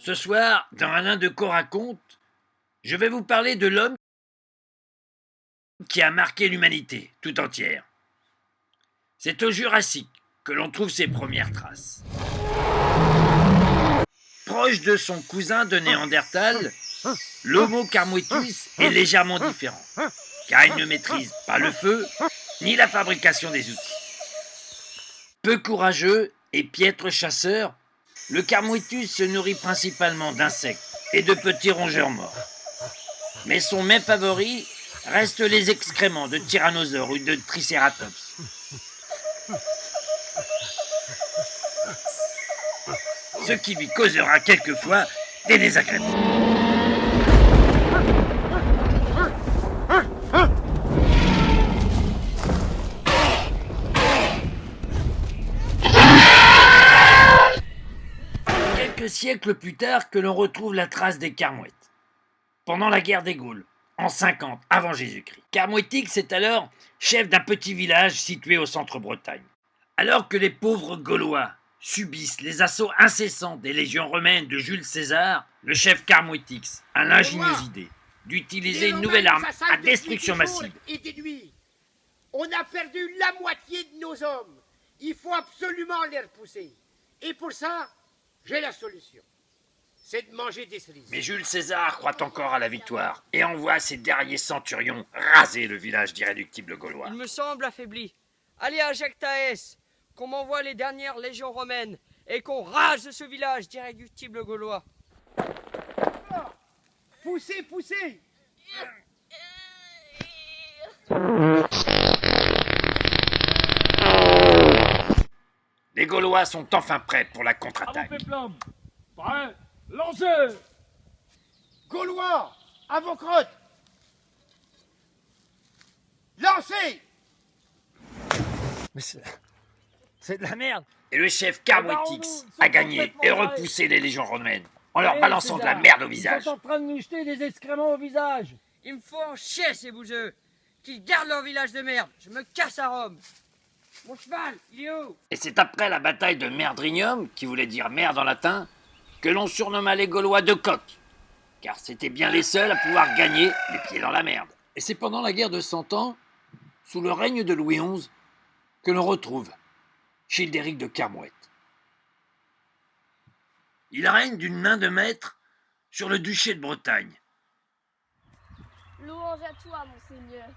Ce soir, dans Alain Decaux raconte, je vais vous parler de l'homme qui a marqué l'humanité tout entière. C'est au Jurassique que l'on trouve ses premières traces. Proche de son cousin de Néandertal, l'Homo carmoitus est légèrement différent, car il ne maîtrise pas le feu ni la fabrication des outils. Peu courageux et piètre chasseur, le carmoitus se nourrit principalement d'insectes et de petits rongeurs morts. Mais son mets favori reste les excréments de tyrannosaures ou de tricératops. Ce qui lui causera quelquefois des désagréments. Quelques siècles plus tard que l'on retrouve la trace des Carmouettes. Pendant la guerre des Gaules, en 50 avant Jésus-Christ. Carmoëtix est alors chef d'un petit village situé au centre-Bretagne. Alors que les pauvres Gaulois subissent les assauts incessants des légions romaines de Jules César, le chef Carmoëtix a l'ingénieuse idée d'utiliser une nouvelle arme à destruction massive. On a perdu la moitié de nos hommes. Il faut absolument les repousser. Et pour ça, j'ai la solution. C'est de manger des cerises. Mais Jules César croit encore à la victoire et envoie ses derniers centurions raser le village d'irréductibles gaulois. Il me semble affaibli. Allez à Jactaès, qu'on m'envoie les dernières légions romaines et qu'on rase ce village d'irréductibles gaulois. Poussez, poussez! Les Gaulois sont enfin prêts pour la contre-attaque. Prêt, lancez! Gaulois, à vos crottes! Lancez! Mais c'est de la merde! Et le chef Carmoëtix a gagné et repoussé les légions romaines en leur balançant de la merde au visage. Ils sont en train de nous jeter des excréments au visage! Il me faut en chier ces bouseux, qu'ils gardent leur village de merde. Je me casse à Rome. Mon cheval, il est où? Et c'est après la bataille de Merdrinium, qui voulait dire merde en latin, que l'on surnomma les Gaulois de coqs, car c'était bien les seuls à pouvoir gagner les pieds dans la merde. Et c'est pendant la guerre de 100 ans, sous le règne de Louis XI, que l'on retrouve Childéric de Carmouette. Il règne d'une main de maître sur le duché de Bretagne. Louange à toi, monseigneur.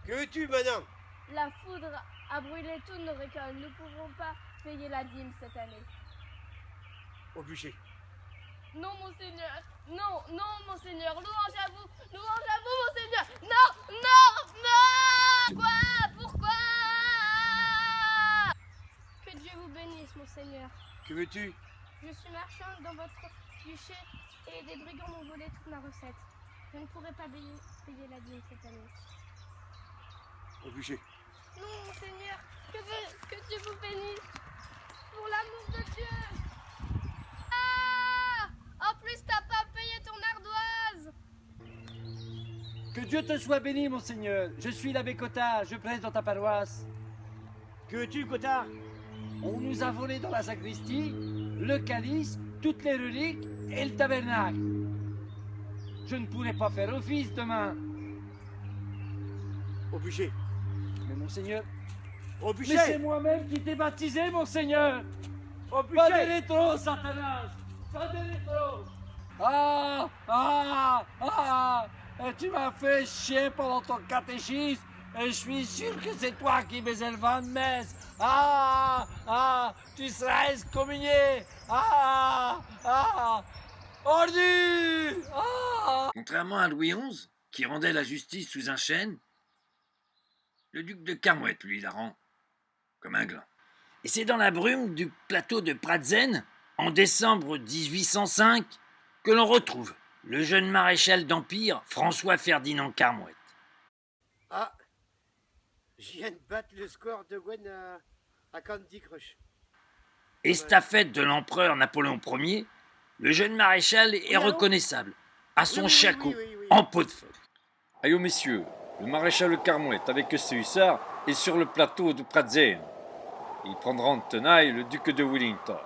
Que veux-tu, madame? La foudre a brûlé toutes nos récoltes. Nous ne pouvons pas payer la dîme cette année. Au bûcher. Non, monseigneur. Non, non, monseigneur. Louange à vous. Louange à vous, monseigneur. Non, non, non. Pourquoi? Que Dieu vous bénisse, monseigneur. Que veux-tu? Je suis marchande dans votre duché et des brigands m'ont volé toute ma recette. Je ne pourrai pas payer la dîme cette année. Au bûcher. Non, monseigneur, que Dieu vous bénisse. Pour l'amour de Dieu. Ah! En plus, t'as pas payé ton ardoise. Que Dieu te soit béni, monseigneur. Je suis l'abbé Cottard, je prêche dans ta paroisse. Que veux-tu, Cottard? On nous a volé dans la sacristie le calice, toutes les reliques et le tabernacle. Je ne pourrai pas faire office demain. Au bûcher. Mais monseigneur, Au bûcher. mais c'est moi-même qui t'ai baptisé, monseigneur. Au Pas de bûcher. rétro, Satanas. Pas de rétro. Ah, ah, ah. Tu m'as fait chier pendant ton catéchisme. Et je suis sûr que c'est toi qui baisais le vin de messe. Ah, ah, tu seras excommunié. Ah, ah, ordu. Ah. Contrairement à Louis XI, qui rendait la justice sous un chêne, le duc de Carmouette, lui, la rend comme un gland. Et c'est dans la brume du plateau de Pratzen, en décembre 1805, que l'on retrouve le jeune maréchal d'Empire, François-Ferdinand Carmouette. Ah, je viens de battre le score de Gwen à Candy Crush. Estafette de l'empereur Napoléon Ier, le jeune maréchal est reconnaissable à son shako en peau de phoque. Aïe, messieurs, le maréchal Carmouette avec ses hussards est sur le plateau de Pratzen. Il prendra en tenaille le duc de Wellington.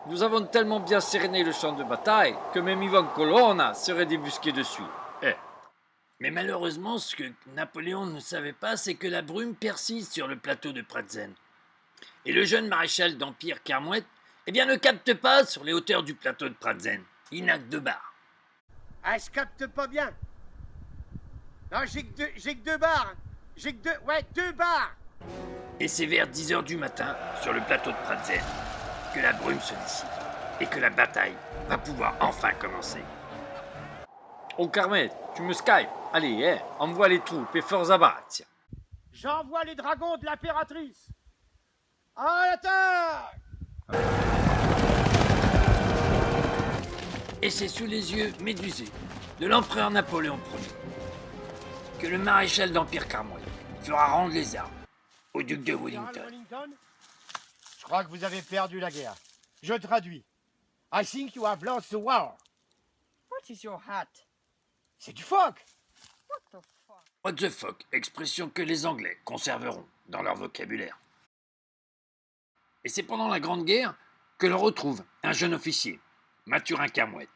Nous avons tellement bien cerné le champ de bataille que même Ivan Colonna serait débusqué dessus. Mais malheureusement, ce que Napoléon ne savait pas, c'est que la brume persiste sur le plateau de Pratzen. Et le jeune maréchal d'Empire Carmouette, eh bien, ne capte pas sur les hauteurs du plateau de Pratzen. Il n'a que 2 barres. Ah, je capte pas bien. Non, j'ai que 2 barres. J'ai que 2... Ouais, 2 barres. Et c'est vers 10h du matin, sur le plateau de Pratzen, que la brume se dissipe et que la bataille va pouvoir enfin commencer. Oh Carmet, tu me Skype. Allez, envoie les troupes et forza Barazia. J'envoie les dragons de l'impératrice. À l'attaque! Et c'est sous les yeux médusés de l'empereur Napoléon Ier que le maréchal d'Empire Carmouette fera rendre les armes au duc de Wellington. Je crois que vous avez perdu la guerre. Je traduis. I think you have lost the war. What is your hat? C'est du phoque. What the fuck? What the fuck, expression que les Anglais conserveront dans leur vocabulaire. Et c'est pendant la Grande Guerre que l'on retrouve un jeune officier, Mathurin Carmouette.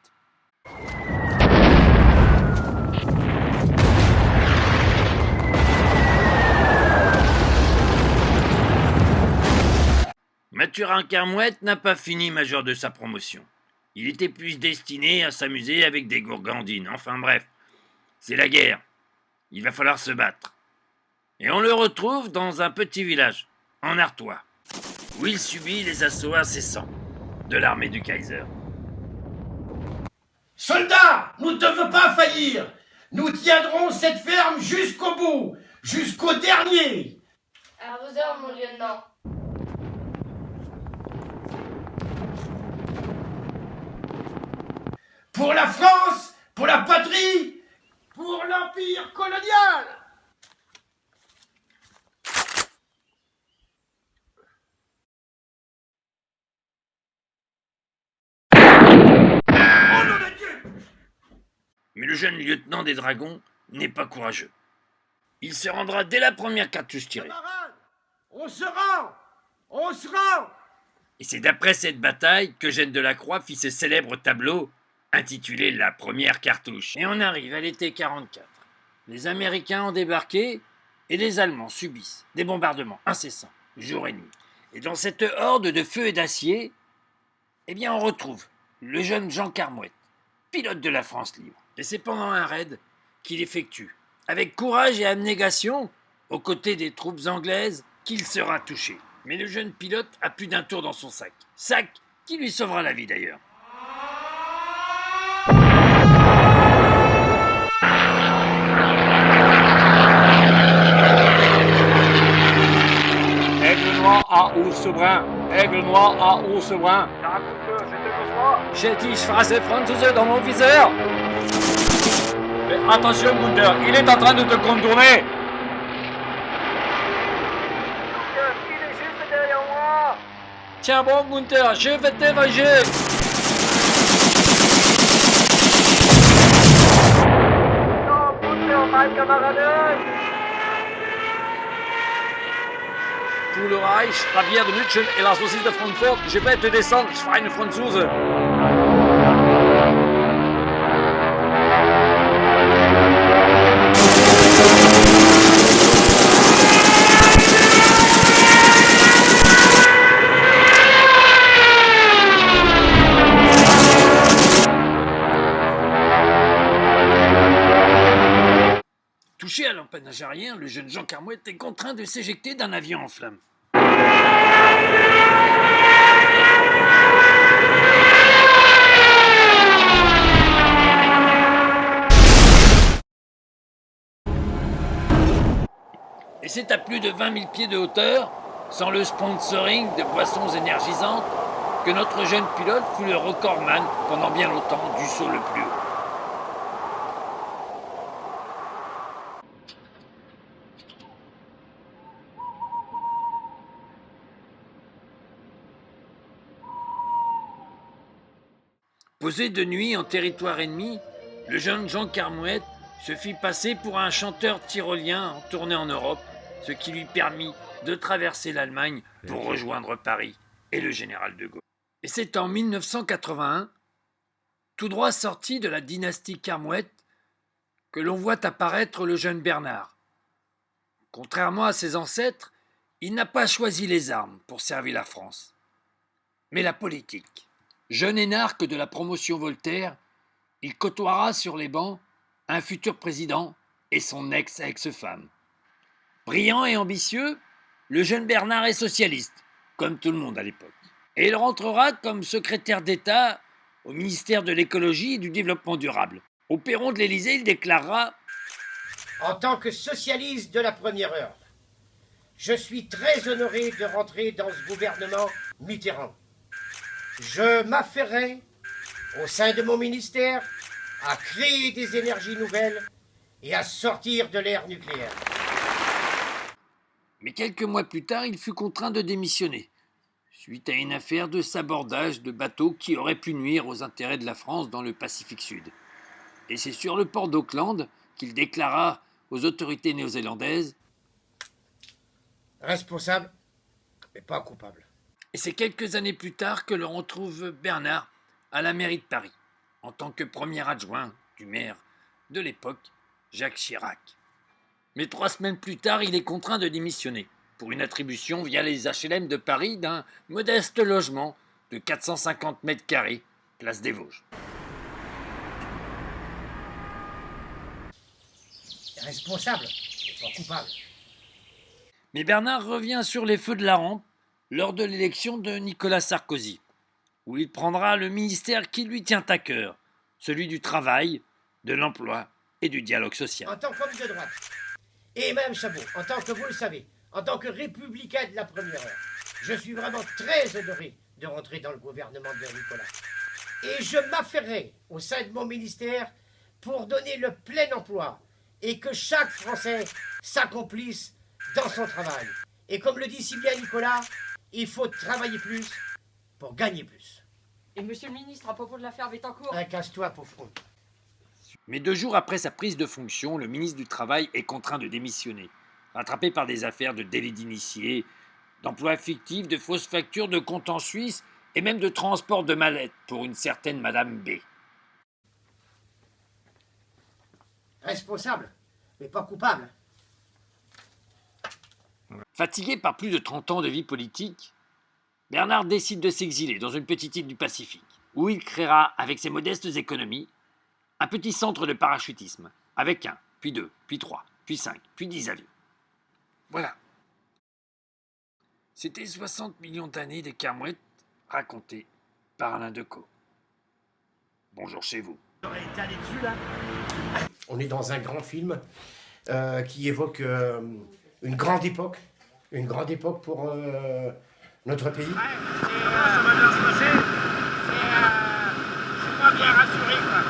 Mathurin Carmouette n'a pas fini major de sa promotion. Il était plus destiné à s'amuser avec des gourgandines. Enfin bref, c'est la guerre. Il va falloir se battre. Et on le retrouve dans un petit village, en Artois, où il subit les assauts incessants de l'armée du Kaiser. Soldats, nous ne devons pas faillir. Nous tiendrons cette ferme jusqu'au bout, jusqu'au dernier. À vos ordres, mon lieutenant. Pour la France, pour la patrie, pour l'empire colonial. Au nom de Dieu! Mais le jeune lieutenant des dragons n'est pas courageux. Il se rendra dès la première cartouche tirée. Camarades, on se rend! On se rend! Et c'est d'après cette bataille qu'Eugène Delacroix fit ce célèbre tableau intitulé La première cartouche. Et on arrive à l'été 44. Les Américains ont débarqué et les Allemands subissent des bombardements incessants, jour et nuit. Et dans cette horde de feu et d'acier, eh bien on retrouve le jeune Jean Carmouette, pilote de la France libre. Et c'est pendant un raid qu'il effectue, avec courage et abnégation, aux côtés des troupes anglaises, qu'il sera touché. Mais le jeune pilote a plus d'un tour dans son sac. Sac qui lui sauvera la vie d'ailleurs. Aigle noir à ours brun. Aigle noir à ours brun. J'ai dit, je ferai Franzose dans mon viseur. Mais attention, Gunther, il est en train de te contourner. Il est juste derrière moi. Tiens bon, Gunther, je vais te venger. Non, Gunther, mal camarade. Pour le Reich, la bière de München et la saucisse de Francfort, je vais te descendre, je ferai une Franzose. Touché à l'empennage arrière, le jeune Jean Carmouette est contraint de s'éjecter d'un avion en flammes. Et c'est à plus de 20 000 pieds de hauteur, sans le sponsoring de boissons énergisantes, que notre jeune pilote fut le recordman pendant bien longtemps du saut le plus haut. Posé de nuit en territoire ennemi, le jeune Jean Carmouette se fit passer pour un chanteur tyrolien en tournée en Europe, ce qui lui permit de traverser l'Allemagne pour rejoindre Paris et le général de Gaulle. Et c'est en 1981, tout droit sorti de la dynastie Carmouette, que l'on voit apparaître le jeune Bernard. Contrairement à ses ancêtres, il n'a pas choisi les armes pour servir la France, mais la politique. Jeune énarque de la promotion Voltaire, il côtoiera sur les bancs un futur président et son ex-femme. Brillant et ambitieux, le jeune Bernard est socialiste, comme tout le monde à l'époque. Et il rentrera comme secrétaire d'État au ministère de l'écologie et du développement durable. Au perron de l'Élysée, il déclarera « En tant que socialiste de la première heure, je suis très honoré de rentrer dans ce gouvernement Mitterrand. Je m'affairerai, au sein de mon ministère, à créer des énergies nouvelles et à sortir de l'ère nucléaire. » Mais quelques mois plus tard, il fut contraint de démissionner, suite à une affaire de sabordage de bateaux qui aurait pu nuire aux intérêts de la France dans le Pacifique Sud. Et c'est sur le port d'Auckland qu'il déclara aux autorités néo-zélandaises « Responsable, mais pas coupable. » Et c'est quelques années plus tard que l'on retrouve Bernard à la mairie de Paris, en tant que premier adjoint du maire de l'époque, Jacques Chirac. Mais 3 semaines plus tard, il est contraint de démissionner pour une attribution via les HLM de Paris d'un modeste logement de 450 mètres carrés, place des Vosges. Responsable, mais pas coupable. Mais Bernard revient sur les feux de la rampe lors de l'élection de Nicolas Sarkozy, où il prendra le ministère qui lui tient à cœur, celui du travail, de l'emploi et du dialogue social. En tant qu'homme de droite, et même Chabot, en tant que vous le savez, en tant que républicain de la première heure, je suis vraiment très honoré de rentrer dans le gouvernement de Nicolas. Et je m'affairerai au sein de mon ministère pour donner le plein emploi et que chaque Français s'accomplisse dans son travail. Et comme le dit si bien Nicolas, il faut travailler plus pour gagner plus. Et monsieur le ministre, à propos de l'affaire Bettencourt, Casse-toi, pauvre. Mais 2 jours après sa prise de fonction, le ministre du Travail est contraint de démissionner, rattrapé par des affaires de délit d'initié, d'emploi fictif, de fausses factures, de comptes en Suisse et même de transport de mallettes pour une certaine Madame B. Responsable, mais pas coupable. Fatigué par plus de 30 ans de vie politique, Bernard décide de s'exiler dans une petite île du Pacifique, où il créera, avec ses modestes économies, un petit centre de parachutisme, avec 1, puis 2, puis 3, puis 5, puis 10 avions. Voilà. C'était 60 millions d'années des Carmouettes racontées par Alain Decaux. Bonjour chez vous. On est dans un grand film qui évoque une grande époque pour notre pays. Ouais, ça va bien se passer. C'est pas bien rassuré, quoi.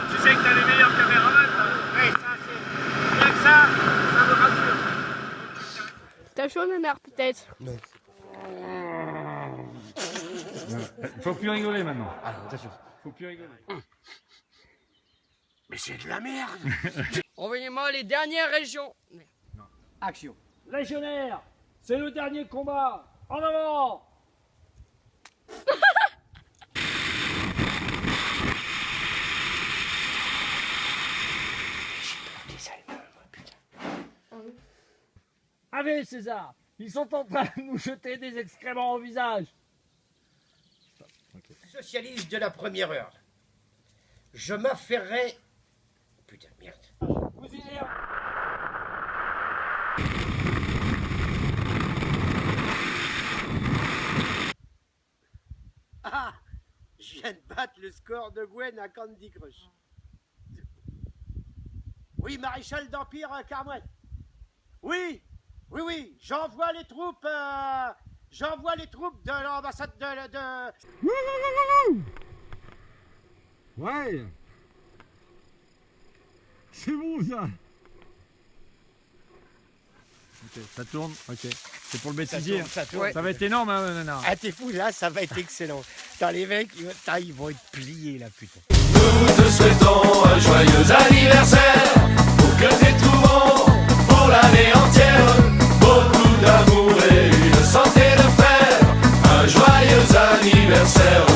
Tu sais que t'as les meilleurs caméramans, quoi. Ouais, ça, c'est bien que ça me rassure. T'as chaud, Mémère, peut-être? Non. Faut plus rigoler maintenant. Alors, attention. Faut plus rigoler. Mais c'est de la merde. envoyez-moi les dernières régions. Action. Légionnaire, c'est le dernier combat. En avant! Allez, César, ils sont en train de nous jeter des excréments au visage. Socialiste de la première heure. Je m'affairerai. Putain, merde. Vous y allez. Ah, je viens de battre le score de Gwen à Candy Crush. Oui, maréchal d'Empire Carmouette. Oui, j'envoie les troupes de l'ambassade de... Ouais. C'est bon ça. Ok, ça tourne, ok. C'est pour le bêtisier. Ça tourne. Ça va être énorme, hein, Nana. Ah, t'es fou, là, ça va être excellent. Dans les mecs, ils vont être pliés, là, putain. Nous te souhaitons un joyeux anniversaire, pour que t'éprouvons pour l'année entière, beaucoup d'amour et une santé de fer. Un joyeux anniversaire.